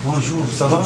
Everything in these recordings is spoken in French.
Bonjour, ça va?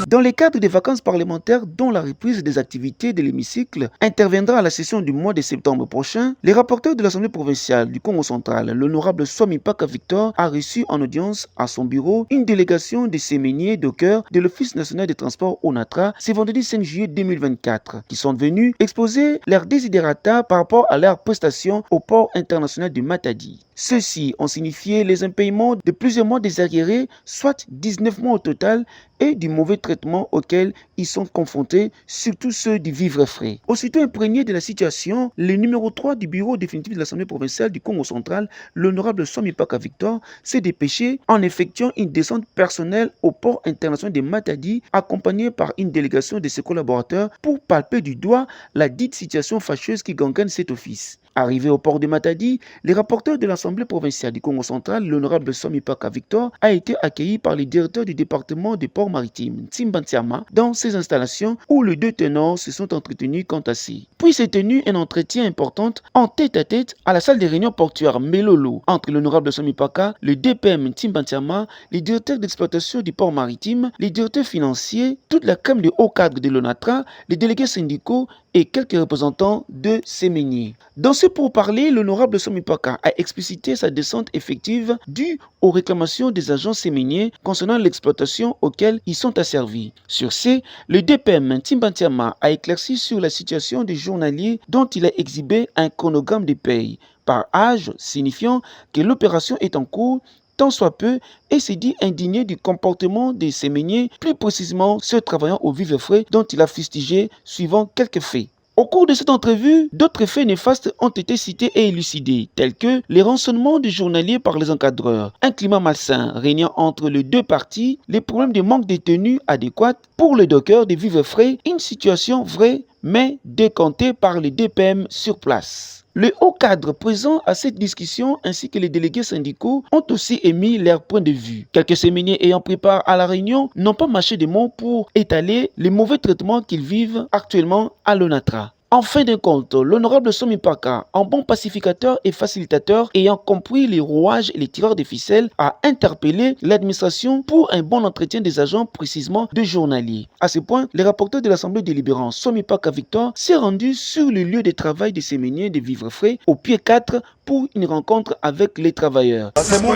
Dans le cadre des vacances parlementaires dont la reprise des activités de l'hémicycle interviendra à la session du mois de septembre prochain, les rapporteurs de l'Assemblée provinciale du Congo central, l'honorable Swami Paka Victor, a reçu en audience à son bureau une délégation de séminiers de cœur de l'Office national des transports ONATRA ce vendredi 5 juillet 2024, qui sont venus exposer leurs desiderata par rapport à leurs prestations au port international de Matadi. Ceux-ci ont signifié les impayements de plusieurs mois des arriérés, soit 19 mois au total, et du mauvais traitement auquel ils sont confrontés, surtout ceux du vivre frais. Aussitôt imprégné de la situation, le numéro 3 du bureau définitif de l'Assemblée provinciale du Congo central, l'honorable Swami Paka Victor, s'est dépêché en effectuant une descente personnelle au port international de Matadi, accompagné par une délégation de ses collaborateurs pour palper du doigt la dite situation fâcheuse qui gangrène cet office. Arrivé au port de Matadi, les rapporteurs de l'Assemblée provinciale du Congo central, l'honorable Swami Paka Victor, a été accueilli par le directeur du département des ports maritimes, Timbantiama, dans ses installations où les deux ténors se sont entretenus quant à ci. Puis s'est tenu un entretien important en tête-à-tête à la salle des réunions portuaires Melolo entre l'honorable Swami Paka, le DPM Timbantiama, les directeurs d'exploitation du port maritime, les directeurs financiers, toute la crème de haut cadre de l'ONATRA, les délégués syndicaux et quelques représentants de séminiers. Dans ce pourparlers, l'honorable Swami Paka a explicité sa descente effective due aux réclamations des agents séminiers concernant l'exploitation auquel ils sont asservis. Sur ce, le DPM Timbantiama a éclairci sur la situation des journaliers dont il a exhibé un chronogramme de paye par âge, signifiant que l'opération est en cours tant soit peu, et s'est dit indigné du comportement des séminiers, plus précisément ceux travaillant au vivre frais dont il a fustigé suivant quelques faits. Au cours de cette entrevue, d'autres faits néfastes ont été cités et élucidés, tels que les rançonnements des journaliers par les encadreurs, un climat malsain régnant entre les deux parties, les problèmes de manque de tenue adéquate pour les dockers des vivres frais, une situation vraie mais décomptée par les DPM sur place. Le haut cadre présent à cette discussion ainsi que les délégués syndicaux ont aussi émis leur point de vue. Quelques séminiers ayant pris part à la réunion n'ont pas mâché des mots pour étaler les mauvais traitements qu'ils vivent actuellement à l'ONATRA. En fin de compte, l'honorable Swami Paka, en bon pacificateur et facilitateur, ayant compris les rouages et les tireurs de ficelles, a interpellé l'administration pour un bon entretien des agents, précisément de journaliers. À ce point, le rapporteur de l'Assemblée délibérante, Swami Paka Victor, s'est rendu sur le lieu de travail des séminiers de vivre frais, au pied 4, pour une rencontre avec les travailleurs. C'est mon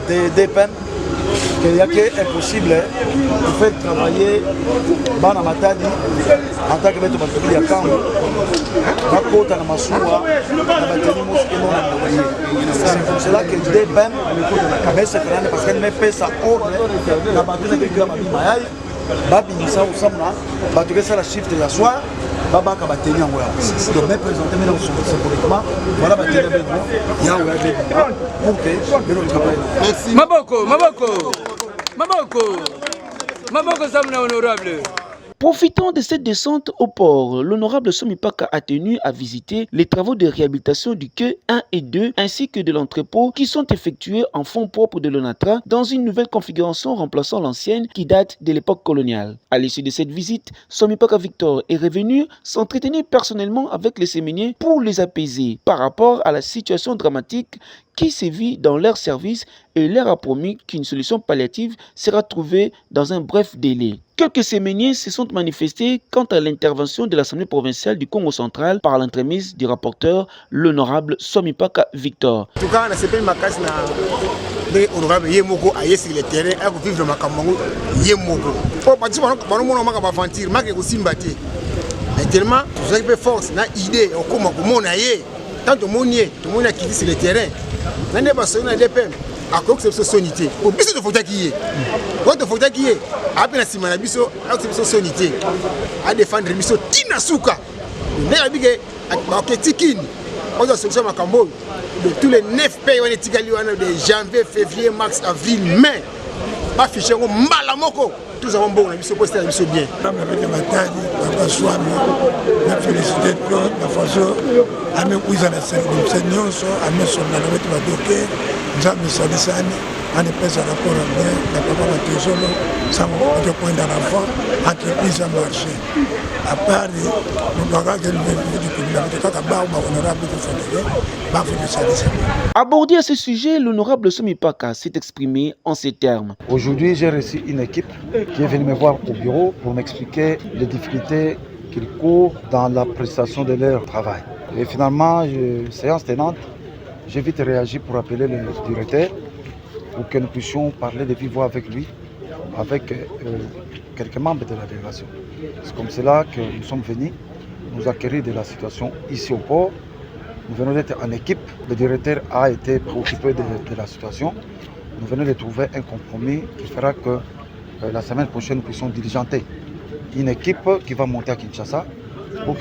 DPM. Il y a que impossible de faire travailler Bana Matadi en tant que maître de la Kambo. C'est pour cela que le DPM met ce plan parce qu'elle met ça ordre la bateau de Grama Bimayai, Babi Nissa ou Samna, bateau que ça la chiffre de la soirée. Baba ka bateni yango ya donc me présenter maintenant symboliquement voilà bateni yango ya pour que le travail. Merci. Maboko Samna honorable. Profitant de cette descente au port, l'honorable Swami Paka a tenu à visiter les travaux de réhabilitation du quai 1 et 2 ainsi que de l'entrepôt qui sont effectués en fonds propres de l'ONATRA dans une nouvelle configuration remplaçant l'ancienne qui date de l'époque coloniale. À l'issue de cette visite, Swami Paka Victor est revenu s'entretenir personnellement avec les séminiers pour les apaiser par rapport à la situation dramatique qui sévit dans leur service et leur a promis qu'une solution palliative sera trouvée dans un bref délai. Quelques séminiers se sont manifestés quant à l'intervention de l'Assemblée provinciale du Congo central par l'entremise du rapporteur, l'honorable Swami Paka Victor. En tout cas, honorable Yemoko a sur le terrain et vivre dans Makamango Yemoko. Pour partir mais tellement, vous avez force, une idée, comment on a tant de monde qui dit sur le terrain. N'allez pas sur le DPM. À quoi que c'est sonité. Au biso de faute qui est. Votre faute qui est. Après la simana biso, à que c'est sonité. À défendre biso tinasuka. N'est bigé à tikini. On doit solution Makambo. De tous les 9 pays on est tigali de janvier, février, mars, avril, mai. Pas fiché on malamoko. Tous avons bon, biso posté biso bien. Avec la bataille, papa Swami, la félicité de la façon à mes cousins à Seigneur, à mes soldats, à mes dockers. Nzambe salisani anapesa rapport bien na papa batezolo sango otokwenda na fa entreprise a marché à part Abordé à ce sujet, l'honorable Somipaka s'est exprimé en ces termes. Aujourd'hui, j'ai reçu une équipe qui est venue me voir au bureau pour m'expliquer les difficultés qu'ils courent dans la prestation de leur travail. Et finalement, séance tenante, j'ai vite réagi pour appeler le directeur pour que nous puissions parler de vive voix avec lui, avec quelques membres de la délégation. C'est comme cela que nous sommes venus nous acquérir de la situation ici au port. Nous venons d'être en équipe. Le directeur a été préoccupé de la situation. Nous venons de trouver un compromis qui fera que la semaine prochaine, nous puissions diligenter une équipe qui va monter à Kinshasa pour que